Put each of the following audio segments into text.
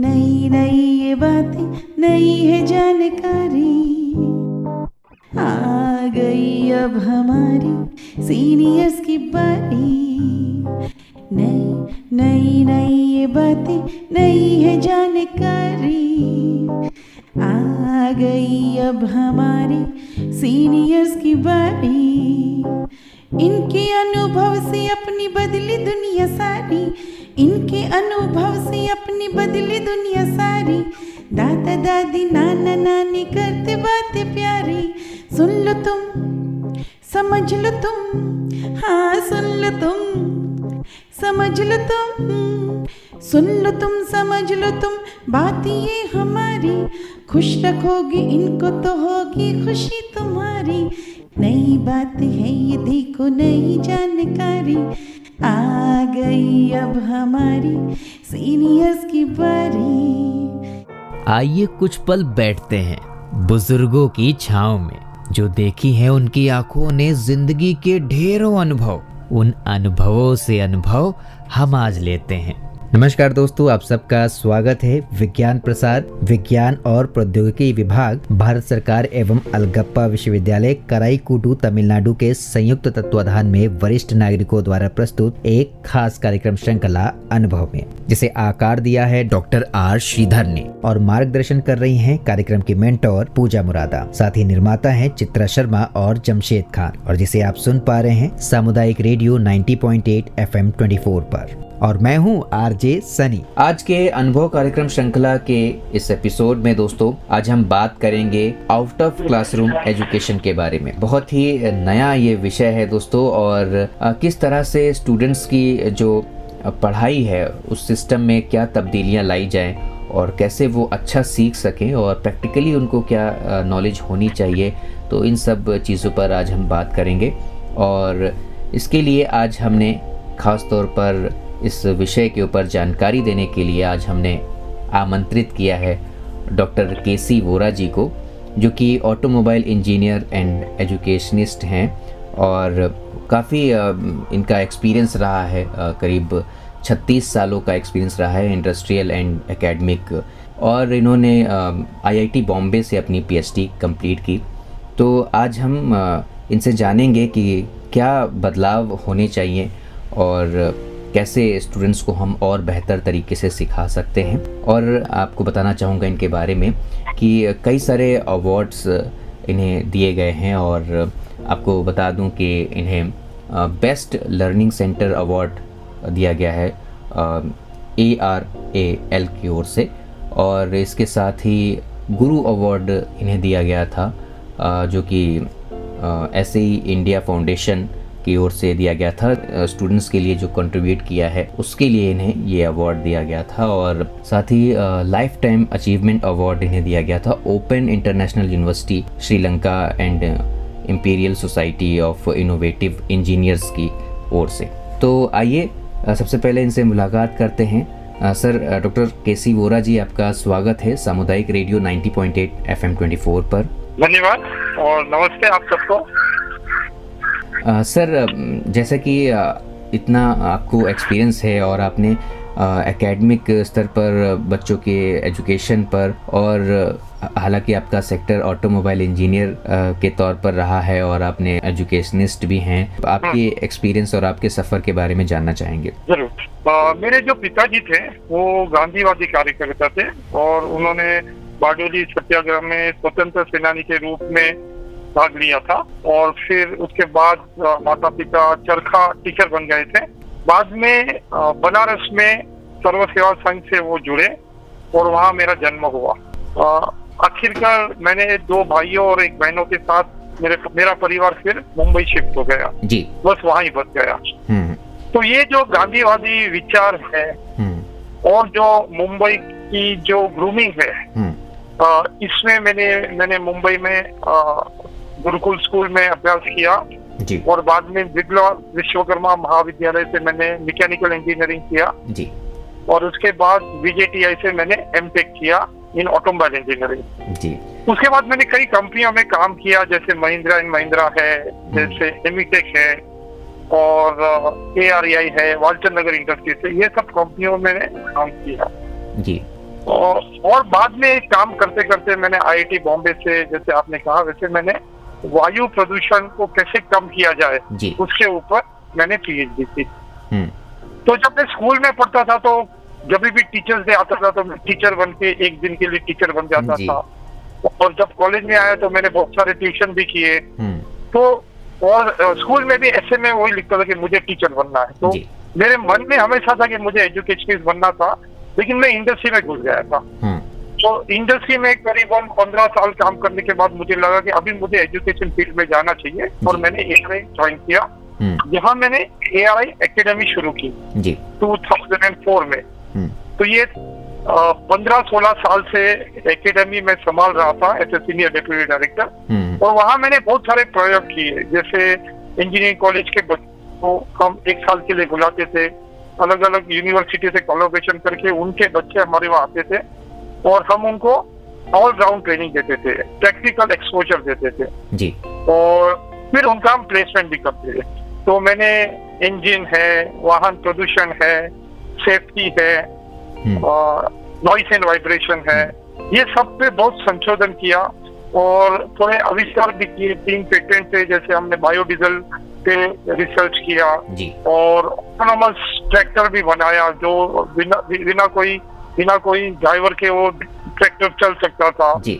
नई नई ये बातें, नई है जानकारी, आ गई अब हमारी सीनियर्स की बारी। नई नई नई ये बातें, नई है जानकारी, आ गई अब हमारी सीनियर्स की बारी। इनके अनुभव से अपनी बदली दुनिया सारी, इनके अनुभव से अपनी बदली दुनिया सारी। दादा दादी नाना नानी करते बातें प्यारी। सुन लो तुम, समझ लो तुम, हाँ सुन लो तुम, समझ लो तुम, सुन लो तुम, समझ लो तुम, बात ये हमारी। खुश रखोगे इनको तो होगी खुशी तुम्हारी। नई बात है ये देखो, नई जानकारी, आ गई अब हमारी सीनियर्स की बारी। आइए कुछ पल बैठते हैं बुजुर्गों की छांव में। जो देखी है उनकी आंखों ने जिंदगी के ढेरों अनुभव, उन अनुभवों से अनुभव हम आज लेते हैं। नमस्कार दोस्तों, आप सबका स्वागत है। विज्ञान प्रसार, विज्ञान और प्रौद्योगिकी विभाग, भारत सरकार एवं अलगप्पा विश्वविद्यालय कराईकुडू तमिलनाडु के संयुक्त तत्वाधान में वरिष्ठ नागरिकों द्वारा प्रस्तुत एक खास कार्यक्रम श्रृंखला अनुभव में, जिसे आकार दिया है डॉक्टर आर श्रीधर ने और मार्गदर्शन कर रही हैं कार्यक्रम की मेंटोर पूजा मुरादा। साथ ही निर्माता हैं चित्रा शर्मा और जमशेद खान, और जिसे आप सुन पा रहे हैं सामुदायिक रेडियो 90.8 FM 24 पर। और मैं हूँ आरजे सनी। आज के अनुभव कार्यक्रम श्रृंखला के इस एपिसोड में दोस्तों, आज हम बात करेंगे आउट ऑफ क्लासरूम एजुकेशन के बारे में। बहुत ही नया ये विषय है दोस्तों, और किस तरह से स्टूडेंट्स की जो पढ़ाई है उस सिस्टम में क्या तब्दीलियाँ लाई जाएं और कैसे वो अच्छा सीख सकें और प्रैक्टिकली उनको क्या नॉलेज होनी चाहिए। तो इन सब चीज़ों पर आज हम बात करेंगे, और इसके लिए आज हमने खास तौर पर इस विषय के ऊपर जानकारी देने के लिए आज हमने आमंत्रित किया है डॉक्टर केसी वोरा जी को, जो कि ऑटोमोबाइल इंजीनियर एंड एजुकेशनिस्ट हैं, और काफ़ी इनका एक्सपीरियंस रहा है। करीब 36 सालों का एक्सपीरियंस रहा है इंडस्ट्रियल एंड एकेडमिक, और इन्होंने आईआईटी बॉम्बे से अपनी पीएचडी कंप्लीट की। तो आज हम इनसे जानेंगे कि क्या बदलाव होने चाहिए और कैसे स्टूडेंट्स को हम और बेहतर तरीके से सिखा सकते हैं। और आपको बताना चाहूँगा इनके बारे में कि कई सारे अवार्ड्स इन्हें दिए गए हैं, और आपको बता दूं कि इन्हें बेस्ट लर्निंग सेंटर अवार्ड दिया गया है ARAL की ओर से, और इसके साथ ही गुरु अवार्ड इन्हें दिया गया था, जो कि SAE इंडिया फाउंडेशन की ओर से दिया गया था। स्टूडेंट्स के लिए जो कंट्रीब्यूट किया है उसके लिए इन्हें ये अवार्ड दिया गया था, और साथ ही लाइफ टाइम अचीवमेंट अवार्ड इन्हें दिया गया था open international university Sri Lanka and imperial society of innovative engineers की ओर से। तो आइए सबसे पहले इनसे मुलाकात करते हैं। सर, डॉक्टर केसी वोरा जी, आपका स्वागत है सामुदायिक रेडियो 90.8 FM 24 पर। धन्यवाद और नमस्ते आप सबको। सर, जैसे कि इतना आपको एक्सपीरियंस है और आपने एकेडमिक स्तर पर बच्चों के एजुकेशन पर, और हालांकि आपका सेक्टर ऑटोमोबाइल इंजीनियर के तौर पर रहा है और आपने एजुकेशनिस्ट भी हैं, आपके एक्सपीरियंस और आपके सफ़र के बारे में जानना चाहेंगे। जरूर। मेरे जो पिताजी थे वो गांधीवादी कार्यकर्ता थे, और उन्होंने बारडोली सत्याग्रह में स्वतंत्र सेनानी के रूप में भाग लिया था, और फिर उसके बाद माता पिता चरखा टीचर बन गए थे। बाद में बनारस में सर्व सेवा संघ से वो जुड़े और वहाँ मेरा जन्म हुआ। आखिरकार मैंने 2 भाइयों और 1 बहनों के साथ मेरा परिवार फिर मुंबई शिफ्ट हो गया जी, बस वहाँ ही बच गया। तो ये जो गांधीवादी विचार है और जो मुंबई की जो ग्रूमिंग है, इसमें मैंने मुंबई में गुरुकुल स्कूल में अभ्यास किया जी, और बाद में विश्वकर्मा महाविद्यालय से मैंने मैकेनिकल इंजीनियरिंग किया जी, और उसके बाद VJTI से मैंने MTech किया इन ऑटोमोबाइल इंजीनियरिंग जी। उसके बाद मैंने कई कंपनियों में काम किया, जैसे महिंद्रा एंड महिंद्रा है, जैसे एमिटेक है, और AREI है, वालचंद नगर इंडस्ट्रीज है। ये सब कंपनियों में मैंने काम किया जी। और बाद में काम करते करते मैंने IIT बॉम्बे से, जैसे आपने कहा वैसे मैंने वायु प्रदूषण को कैसे कम किया जाए जी। उसके ऊपर मैंने PhD की। हम्म, तो जब मैं स्कूल में पढ़ता था तो जब भी टीचर्स डे आता था तो मैं टीचर बन के एक दिन के लिए टीचर बन जाता जी। था। और जब कॉलेज में आया तो मैंने बहुत सारे ट्यूशन भी किए। हम्म, तो और स्कूल में भी ऐसे में वही लिखता था कि मुझे टीचर बनना है। तो जी। मेरे मन में हमेशा था कि मुझे एजुकेशनिस्ट बनना था, लेकिन मैं इंडस्ट्री में घुस गया था। हम्म, तो इंडस्ट्री में करीबन 15 साल काम करने के बाद मुझे लगा कि अभी मुझे एजुकेशन फील्ड में जाना चाहिए और जी। मैंने ARI ज्वाइन किया, हम्म, जहाँ मैंने ARI एकेडमी शुरू की जी। 2004 में। हम्म, तो ये 15-16 साल से एकेडमी में संभाल रहा था as a senior deputy director. Hmm, और वहाँ मैंने बहुत सारे प्रयोग किए, जैसे इंजीनियरिंग कॉलेज के बच्चों को हम 1 साल के लिए बुलाते थे, अलग अलग यूनिवर्सिटी से कोलैबोरेशन करके उनके बच्चे हमारे वहाँ आते थे और हम उनको ऑल राउंड ट्रेनिंग देते थे, प्रैक्टिकल एक्सपोजर देते थे जी। और फिर उनका हम प्लेसमेंट भी करते थे। तो मैंने इंजन है, वाहन प्रदूषण है, सेफ्टी है, नॉइस एंड वाइब्रेशन है, ये सब पे बहुत संशोधन किया और थोड़े आविष्कार भी किए। 3 पेटेंट थे, जैसे हमने बायोडीजल पे रिसर्च किया जी। और ऑटोनोमस ट्रैक्टर भी बनाया जो बिना कोई ड्राइवर के वो ट्रैक्टर चल सकता था जी।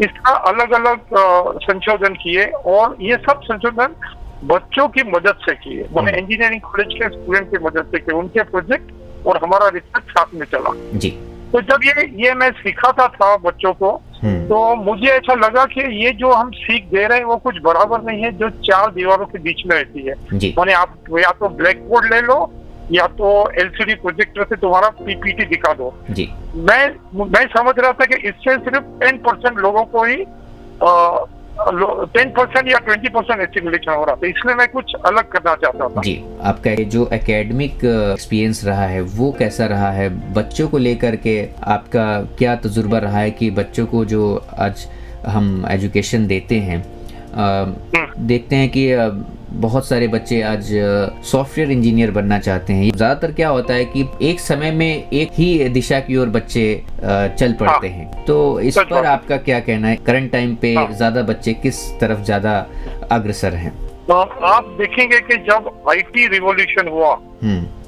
इसका अलग अलग संशोधन किए और ये सब संशोधन बच्चों की मदद से किए, मैंने इंजीनियरिंग कॉलेज के स्टूडेंट की मदद से किए, उनके प्रोजेक्ट और हमारा रिसर्च साथ में चला जी। तो जब ये मैं सिखाता था बच्चों को, तो मुझे ऐसा लगा कि ये जो हम सीख दे रहे हैं वो कुछ बराबर नहीं है जो 4 दीवारों के बीच में रहती है। मैंने आप या तो ब्लैक बोर्ड ले लो या तो LCD प्रोजेक्टर से तुम्हारा PPT दिखा दो जी। मैं समझ रहा था कि इससे सिर्फ 10% लोगों को ही 10% या 20% स्टिमुलेशन हो रहा था, इसलिए मैं कुछ अलग करना चाहता था जी। आपका ये जो एकेडमिक एक्सपीरियंस रहा है वो कैसा रहा है, बच्चों को लेकर के आपका क्या तजुर्बा रहा है कि बच्चों को जो आज हम एजुकेशन देते हैं, देखते हैं कि बहुत सारे बच्चे आज सॉफ्टवेयर इंजीनियर बनना चाहते हैं। ज्यादातर क्या होता है कि एक समय में एक ही दिशा की ओर बच्चे चल पड़ते हैं, तो इस पर आपका क्या कहना है? करंट टाइम पे ज्यादा बच्चे किस तरफ ज्यादा अग्रसर हैं? तो आप देखेंगे कि जब IT रिवॉल्यूशन हुआ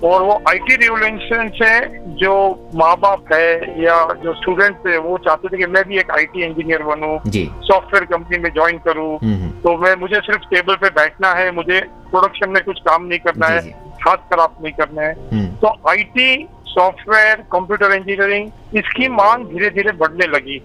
और वो IT रिवॉल्यूशन से जो माँ बाप है या जो स्टूडेंट थे वो चाहते थे कि मैं भी एक IT इंजीनियर बनूं, सॉफ्टवेयर कंपनी में ज्वाइन करूं, तो मुझे सिर्फ टेबल पे बैठना है, मुझे प्रोडक्शन में कुछ काम नहीं करना है, हाथ खराब नहीं करना है। तो IT सॉफ्टवेयर कंप्यूटर इंजीनियरिंग इसकी मांग धीरे धीरे बढ़ने लगी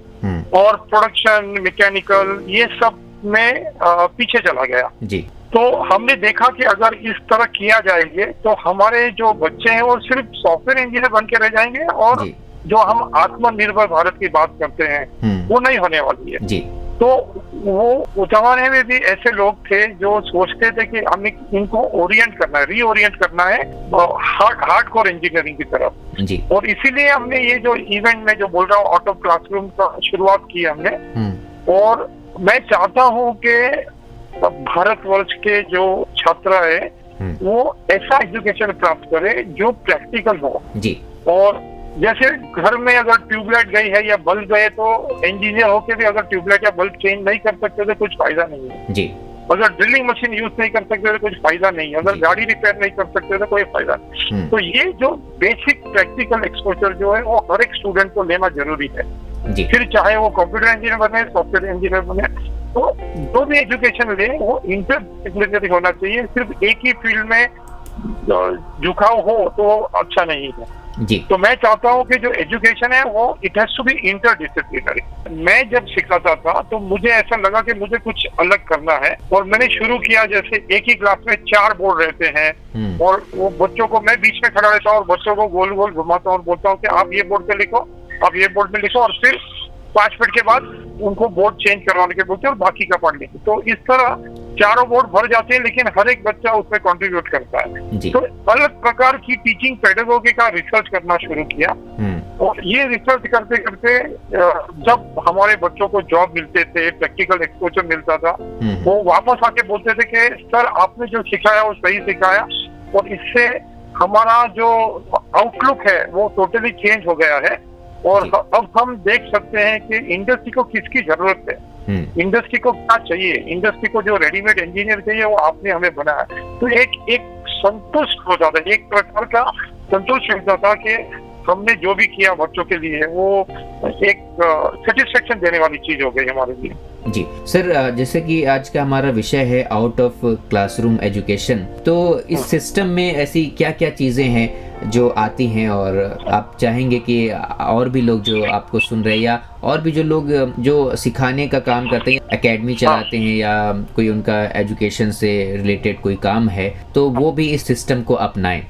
और प्रोडक्शन मैकेनिकल ये सब में पीछे चला गया जी। तो हमने देखा कि अगर इस तरह किया जाएंगे तो हमारे जो बच्चे हैं वो सिर्फ सॉफ्टवेयर इंजीनियर बन के रह जाएंगे और जो हम आत्मनिर्भर भारत की बात करते हैं वो नहीं होने वाली है जी। तो वो जमाने में भी ऐसे लोग थे जो सोचते थे कि हमें इनको ओरिएंट करना है, रीओरिएंट करना है हार्डकोर इंजीनियरिंग की तरफ जी। और इसीलिए हमने ये जो इवेंट में जो बोल रहा हूँ आउट ऑफ क्लासरूम का शुरुआत की हमने। और मैं चाहता हूँ कि भारतवर्ष के जो छात्र है वो ऐसा एजुकेशन प्राप्त करे जो प्रैक्टिकल हो जी। और जैसे घर में अगर ट्यूबलाइट गई है या बल्ब गए तो इंजीनियर होके भी अगर ट्यूबलाइट या बल्ब चेंज नहीं कर सकते तो कुछ फायदा नहीं है जी। अगर ड्रिलिंग मशीन यूज नहीं कर सकते तो कुछ फायदा नहीं है, अगर गाड़ी रिपेयर नहीं कर सकते तो कोई फायदा नहीं। तो ये जो बेसिक प्रैक्टिकल एक्सपोजर जो है वो हर एक स्टूडेंट को लेना जरूरी है जी। फिर चाहे वो कंप्यूटर इंजीनियर बने, सॉफ्टवेयर इंजीनियर बने, तो जो भी एजुकेशन ले वो इंटरडिसिप्लिनरी होना चाहिए। सिर्फ एक ही फील्ड में झुकाव हो तो अच्छा नहीं है जी। तो मैं चाहता हूँ कि जो एजुकेशन है वो it has to be interdisciplinary. मैं जब सिखाता था तो मुझे ऐसा लगा कि मुझे कुछ अलग करना है और मैंने शुरू किया, जैसे एक ही क्लास में 4 बोर्ड रहते हैं और वो बच्चों को मैं बीच में खड़ा रहता हूँ और बच्चों को गोल गोल घुमाता हूँ और बोलता हूँ कि आप ये बोर्ड पे लिखो, आप ये बोर्ड में लिखो, और फिर 5 मिनट के बाद उनको बोर्ड चेंज करवाने के बोलते हैं और बाकी का पढ़ लेंगे। तो इस तरह 4 बोर्ड भर जाते हैं लेकिन हर एक बच्चा उसमें कंट्रीब्यूट करता है। तो अलग प्रकार की टीचिंग पेडागोगी का रिसर्च करना शुरू किया और ये रिसर्च करते करते जब हमारे बच्चों को जॉब मिलते थे, प्रैक्टिकल एक्सपोजर मिलता था, वो वापस आके बोलते थे कि सर आपने जो सिखाया वो सही सिखाया और इससे हमारा जो आउटलुक है वो टोटली चेंज हो गया है और जी। अब हम देख सकते हैं कि इंडस्ट्री को किसकी जरूरत है, इंडस्ट्री को क्या चाहिए, इंडस्ट्री को जो रेडीमेड इंजीनियर चाहिए वो आपने हमें बनाया। तो एक संतुष्ट हो जाता है, एक प्रकार का संतोष मिल जाता कि हमने जो भी किया बच्चों के लिए वो एक सेटिस्फेक्शन देने वाली चीज हो गई हमारे लिए। जी सर, जैसे कि आज का हमारा विषय है आउट ऑफ क्लासरूम एजुकेशन, तो इस सिस्टम में ऐसी क्या क्या चीज़ें हैं जो आती हैं और आप चाहेंगे कि और भी लोग जो आपको सुन रहे हैं या और भी जो लोग जो सिखाने का काम करते हैं, एकेडमी चलाते हैं या कोई उनका एजुकेशन से रिलेटेड कोई काम है, तो वो भी इस सिस्टम को अपनाएं?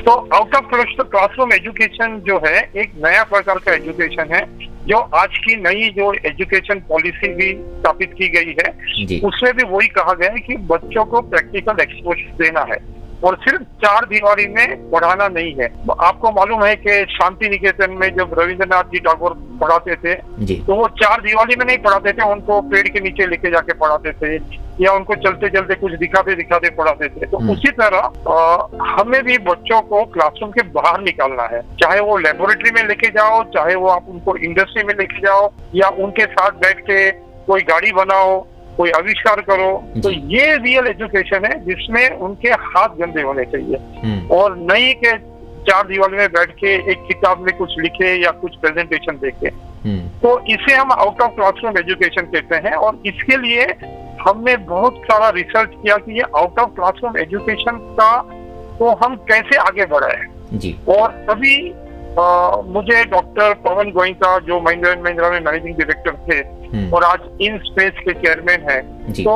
तो आउट ऑफ क्लासरूम एजुकेशन जो है एक नया प्रकार का एजुकेशन है, जो आज की नई जो एजुकेशन पॉलिसी भी स्थापित की गई है उसमें भी वही कहा गया है कि बच्चों को प्रैक्टिकल एक्सपोजर देना है और सिर्फ 4 दीवारी में पढ़ाना नहीं है। आपको मालूम है कि शांति निकेतन में जब रविंद्रनाथ जी टैगोर पढ़ाते थे तो वो 4 दीवारी में नहीं पढ़ाते थे, उनको पेड़ के नीचे लेके जाके पढ़ाते थे या उनको चलते चलते कुछ दिखाते दिखाते पढ़ाते थे। तो उसी तरह हमें भी बच्चों को क्लासरूम के बाहर निकालना है, चाहे वो लेबोरेटरी में लेके जाओ, चाहे वो आप उनको इंडस्ट्री में लेके जाओ या उनके साथ बैठ के कोई गाड़ी बनाओ, कोई आविष्कार करो। तो ये रियल एजुकेशन है जिसमें उनके हाथ गंदे होने चाहिए और नहीं के 4 दीवार में बैठ के एक किताब में कुछ लिखे या कुछ प्रेजेंटेशन देखे। तो इसे हम आउट ऑफ क्लासरूम एजुकेशन कहते हैं और इसके लिए हमने बहुत सारा रिसर्च किया कि ये आउट ऑफ क्लासरूम एजुकेशन का तो हम कैसे आगे बढ़ाएं जी। और तभी मुझे डॉक्टर पवन गोइंका जो महिंद्रा एंड महिंद्रा में मैनेजिंग डायरेक्टर थे और आज इन स्पेस के चेयरमैन हैं, तो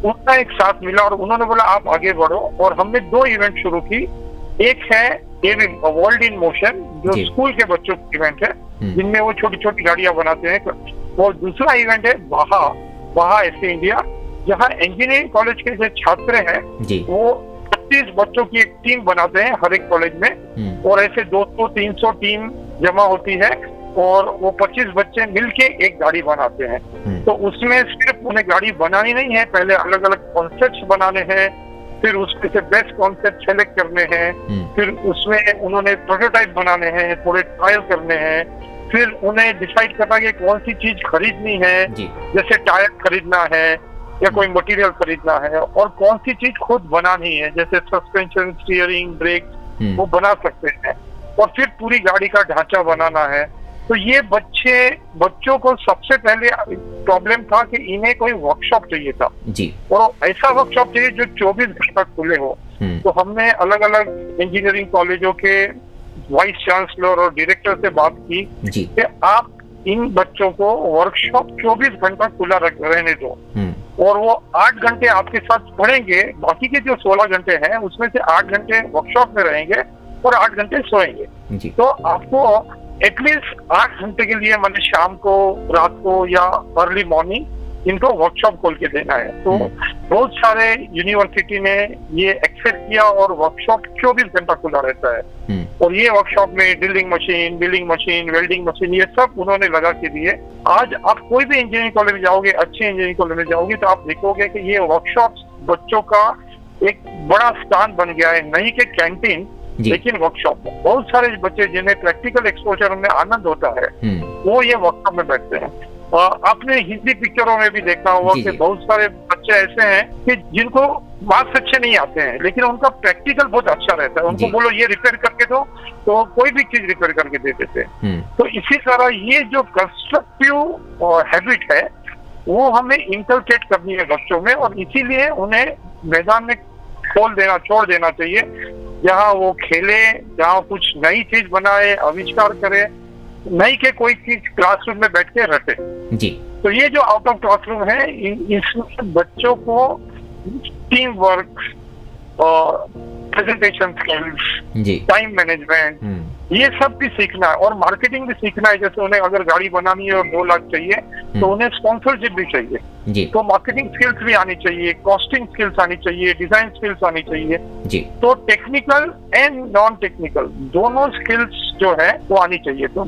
उनका एक साथ मिला और उन्होंने बोला आप आगे बढ़ो और हमने 2 इवेंट शुरू की। एक है वर्ल्ड इन मोशन जो स्कूल के बच्चों की इवेंट है जिनमें वो छोटी छोटी गाड़ियां बनाते हैं, और दूसरा इवेंट है वहा ऐसे इंडिया, जहाँ इंजीनियरिंग कॉलेज के जो छात्र हैं वो 25 बच्चों की एक टीम बनाते हैं हर एक कॉलेज में और ऐसे 200-300 टीम जमा होती है और वो 25 बच्चे मिलके एक गाड़ी बनाते हैं। तो उसमें सिर्फ उन्हें गाड़ी बनानी नहीं है, पहले अलग अलग कॉन्सेप्ट्स बनाने हैं, फिर उसमें से बेस्ट कॉन्सेप्ट सेलेक्ट करने हैं, फिर उसमें उन्होंने प्रोटोटाइप बनाने हैं, थोड़े ट्रायल करने हैं, फिर उन्हें डिसाइड करना कि कौन सी चीज खरीदनी है, जैसे टायर खरीदना है या कोई मटेरियल खरीदना है, और कौन सी चीज खुद बनानी है जैसे सस्पेंशन, स्टीयरिंग, ब्रेक वो बना सकते हैं, और फिर पूरी गाड़ी का ढांचा बनाना है। तो ये बच्चों को सबसे पहले प्रॉब्लम था कि इन्हें कोई वर्कशॉप चाहिए था जी, और ऐसा वर्कशॉप चाहिए जो 24 घंटे तक खुले हो। तो हमने अलग अलग इंजीनियरिंग कॉलेजों के वाइस चांसलर और डायरेक्टर से बात की कि आप इन बच्चों को वर्कशॉप 24 घंटा खुला रहने दो और वो 8 घंटे आपके साथ पढ़ेंगे, बाकी के जो 16 घंटे हैं उसमें से 8 घंटे वर्कशॉप में रहेंगे और 8 घंटे सोएंगे। तो आपको एटलीस्ट 8 घंटे के लिए मैंने शाम को, रात को या अर्ली मॉर्निंग इनको वर्कशॉप खोल के देना है। तो बहुत सारे यूनिवर्सिटी ने ये एक्सेप्ट किया और वर्कशॉप 24 घंटा खुला रहता है और ये वर्कशॉप में drilling machine, milling machine, welding machine ये सब उन्होंने लगा के दिए। आज आप कोई भी इंजीनियरिंग कॉलेज में जाओगे, अच्छे इंजीनियरिंग कॉलेज में जाओगे तो आप देखोगे कि ये वर्कशॉप बच्चों का एक बड़ा स्थान बन गया है, नहीं कि कैंटीन लेकिन वर्कशॉप में। बहुत सारे बच्चे जिन्हें प्रैक्टिकल एक्सपोजर में आनंद होता है वो ये वर्कशॉप में बैठते हैं। आपने हिंदी पिक्चरों में भी देखा होगा कि बहुत सारे बच्चे ऐसे हैं कि जिनको मार्क्स अच्छे नहीं आते हैं लेकिन उनका प्रैक्टिकल बहुत अच्छा रहता है। उनको बोलो ये रिपेयर करके दो तो कोई भी चीज रिपेयर करके दे देते हैं। तो इसी तरह ये जो कंस्ट्रक्टिव हैबिट है वो हमें इंकलकेट करनी है बच्चों में, और इसीलिए उन्हें मैदान में छोड़ देना चाहिए जहाँ वो खेले, जहाँ कुछ नई चीज बनाए, आविष्कार करे, नहीं के कोई चीज क्लासरूम में बैठ के रटे जी। तो ये जो आउट ऑफ क्लासरूम है इसमें बच्चों को team work, presentation skills, time management ये सब भी सीखना है और मार्केटिंग भी सीखना है। जैसे उन्हें अगर गाड़ी बनानी है और 2 लाख चाहिए तो उन्हें स्पॉन्सरशिप भी चाहिए जी। तो मार्केटिंग स्किल्स भी आनी चाहिए, कॉस्टिंग स्किल्स आनी चाहिए, डिजाइन स्किल्स आनी चाहिए जी। तो टेक्निकल एंड नॉन टेक्निकल दोनों स्किल्स जो है वो आनी चाहिए। तो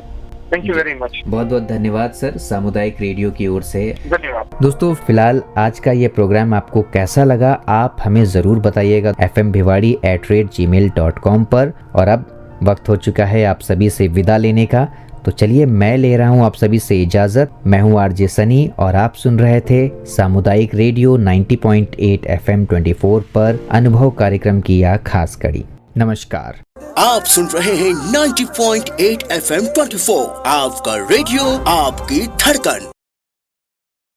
थैंक यू वेरी मच। बहुत बहुत धन्यवाद सर, सामुदायिक रेडियो की ओर से धन्यवाद। दोस्तों फिलहाल आज का ये प्रोग्राम आपको कैसा लगा आप हमें जरूर बताइएगा fmbhiwadi@gmail.com पर। और अब वक्त हो चुका है आप सभी से विदा लेने का। तो चलिए मैं ले रहा हूँ आप सभी से इजाजत। मैं हूँ आरजे सनी और आप सुन रहे थे सामुदायिक रेडियो 90.8 FM 24 पर अनुभव कार्यक्रम की यह खास कड़ी। नमस्कार। आप सुन रहे हैं 90.8 FM 24, आपका रेडियो, आपकी धड़कन।